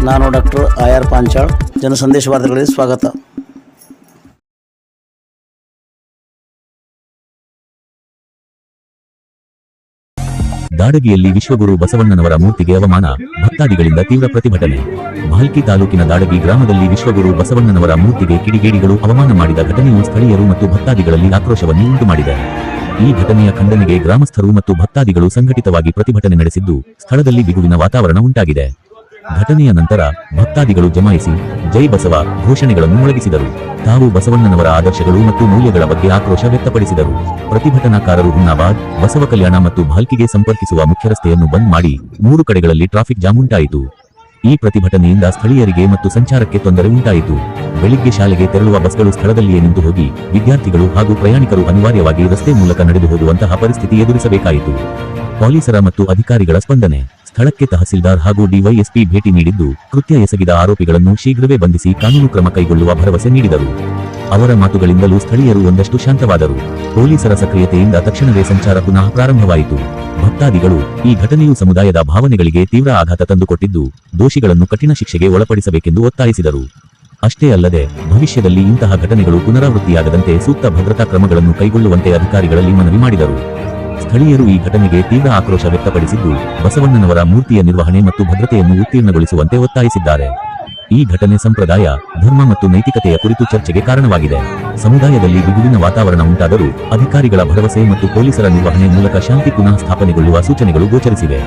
ನಾನು doctor R Panchal, ಜನಸಂದೇಶ ವಾರ್ತೆಗಳಿಗೆ ಸ್ವಾಗತ. ದಾಡಗಿಯಲ್ಲಿ ವಿಶ್ವಗುರು ಬಸವಣ್ಣನವರ ಮೂರ್ತಿಗೆ ಅವಮಾನ, ಭಕ್ತಾದಿಗಳಿಂದ ತೀವ್ರ ಪ್ರತಿಭಟನೆ. ಭಾಲ್ಕಿ ತಾಲೂಕಿನ ದಾಡಗಿ ಗ್ರಾಮದಲ್ಲಿ ವಿಶ್ವಗುರು ಬಸವಣ್ಣನವರ ಮೂರ್ತಿಗೆ ಕಿಡಿಗೇಡಿಗಳು ಅವಮಾನ ಮಾಡಿದ ಘಟನೆಯು ಸ್ಥಳೀಯರು ಮತ್ತು ಭಕ್ತಾದಿಗಳಲ್ಲಿ ಆಕ್ರೋಶವನ್ನು ಉಂಟುಮಾಡಿದೆ. ಈ ಘಟನೆಯ ಖಂಡನೆಗೆ ಗ್ರಾಮಸ್ಥರು ಮತ್ತು ಭಕ್ತಾದಿಗಳು ಸಂಘಟಿತವಾಗಿ ಪ್ರತಿಭಟನೆ ನಡೆಸಿದ್ದು, ಸ್ಥಳದಲ್ಲಿ ಬಿಗುವಿನ ವಾತಾವರಣ ಉಂಟಾಗಿದೆ. ಘಟನೆಯ ನಂತರ ಭಕ್ತಾದಿಗಳು ಜಮಾಯಿಸಿ ಜೈ ಬಸವ ಘೋಷಣೆಗಳನ್ನು ಮೊಳಗಿಸಿದರು. ತಾವು ಬಸವಣ್ಣನವರ ಆದರ್ಶಗಳು ಮತ್ತು ಮೌಲ್ಯಗಳ ಬಗ್ಗೆ ಆಕ್ರೋಶ ವ್ಯಕ್ತಪಡಿಸಿದರು. ಪ್ರತಿಭಟನಾಕಾರರು ಹುಮ್ನಾಬಾದ್, ಬಸವ ಕಲ್ಯಾಣ ಮತ್ತು ಭಾಲ್ಕಿಗೆ ಸಂಪರ್ಕಿಸುವ ಮುಖ್ಯ ರಸ್ತೆಯನ್ನು ಬಂದ್ ಮಾಡಿ 3 ಕಡೆಗಳಲ್ಲಿ ಟ್ರಾಫಿಕ್ ಜಾಮ್ ಉಂಟಾಯಿತು. ಈ ಪ್ರತಿಭಟನೆಯಿಂದ ಸ್ಥಳೀಯರಿಗೆ ಮತ್ತು ಸಂಚಾರಕ್ಕೆ ತೊಂದರೆ ಉಂಟಾಯಿತು. ಬೆಳಿಗ್ಗೆ ಶಾಲೆಗೆ ತೆರಳುವ ಬಸ್ಗಳು ಸ್ಥಳದಲ್ಲಿಯೇ ನಿಂತು ಹೋಗಿ ವಿದ್ಯಾರ್ಥಿಗಳು ಹಾಗೂ ಪ್ರಯಾಣಿಕರು ಅನಿವಾರ್ಯವಾಗಿ ರಸ್ತೆ ಮೂಲಕ ನಡೆದು ಹೋಗುವಂತಹ ಪರಿಸ್ಥಿತಿ ಎದುರಿಸಬೇಕಾಯಿತು. ಪೊಲೀಸರ ಮತ್ತು ಅಧಿಕಾರಿಗಳ ಸ್ಪಂದನೆ. ಸ್ಥಳಕ್ಕೆ ತಹಸೀಲ್ದಾರ್ ಹಾಗೂ ಡಿವೈಎಸ್ಪಿ ಭೇಟಿ ನೀಡಿದ್ದು, ಕೃತ್ಯ ಎಸಗಿದ ಆರೋಪಿಗಳನ್ನು ಶೀಘ್ರವೇ ಬಂಧಿಸಿ ಕಾನೂನು ಕ್ರಮ ಕೈಗೊಳ್ಳುವ ಭರವಸೆ ನೀಡಿದರು. ಅವರ ಮಾತುಗಳಿಂದಲೂ ಸ್ಥಳೀಯರು ಒಂದಷ್ಟು ಶಾಂತವಾದರು. ಪೊಲೀಸರ ಸಕ್ರಿಯತೆಯಿಂದ ತಕ್ಷಣವೇ ಸಂಚಾರ ಪುನಃ ಪ್ರಾರಂಭವಾಯಿತು. ಭಕ್ತಾದಿಗಳು, ಈ ಘಟನೆಯು ಸಮುದಾಯದ ಭಾವನೆಗಳಿಗೆ ತೀವ್ರ ಆಘಾತ ತಂದುಕೊಟ್ಟಿದ್ದು, ದೋಷಿಗಳನ್ನು ಕಠಿಣ ಶಿಕ್ಷೆಗೆ ಒಳಪಡಿಸಬೇಕೆಂದು ಒತ್ತಾಯಿಸಿದರು. ಅಷ್ಟೇ ಅಲ್ಲದೆ ಭವಿಷ್ಯದಲ್ಲಿ ಇಂತಹ ಘಟನೆಗಳು ಪುನರಾವೃತ್ತಿಯಾಗದಂತೆ ಸೂಕ್ತ ಭದ್ರತಾ ಕ್ರಮಗಳನ್ನು ಕೈಗೊಳ್ಳುವಂತೆ ಅಧಿಕಾರಿಗಳಲ್ಲಿ ಮನವಿ ಮಾಡಿದರು. ಸ್ಥಳೀಯರು ಈ ಘಟನೆಗೆ ತೀವ್ರ ಆಕ್ರೋಶ ವ್ಯಕ್ತಪಡಿಸಿದ್ದು, ಬಸವಣ್ಣನವರ ಮೂರ್ತಿಯ ನಿರ್ವಹಣೆ ಮತ್ತು ಭದ್ರತೆಯನ್ನು ಉತ್ತೀರ್ಣಗೊಳಿಸುವಂತೆ ಒತ್ತಾಯಿಸಿದ್ದಾರೆ. ಈ ಘಟನೆ ಸಂಪ್ರದಾಯ, ಧರ್ಮ ಮತ್ತು ನೈತಿಕತೆಯ ಕುರಿತು ಚರ್ಚೆಗೆ ಕಾರಣವಾಗಿದೆ. ಸಮುದಾಯದಲ್ಲಿ ಬಿಗುವಿನ ವಾತಾವರಣ ಉಂಟಾದರೂ ಅಧಿಕಾರಿಗಳ ಭರವಸೆ ಮತ್ತು ಪೊಲೀಸರ ನಿರ್ವಹಣೆ ಮೂಲಕ ಶಾಂತಿ ಪುನಃ ಸ್ಥಾಪನೆಗೊಳ್ಳುವ ಸೂಚನೆಗಳು ಗೋಚರಿಸಿವೆ.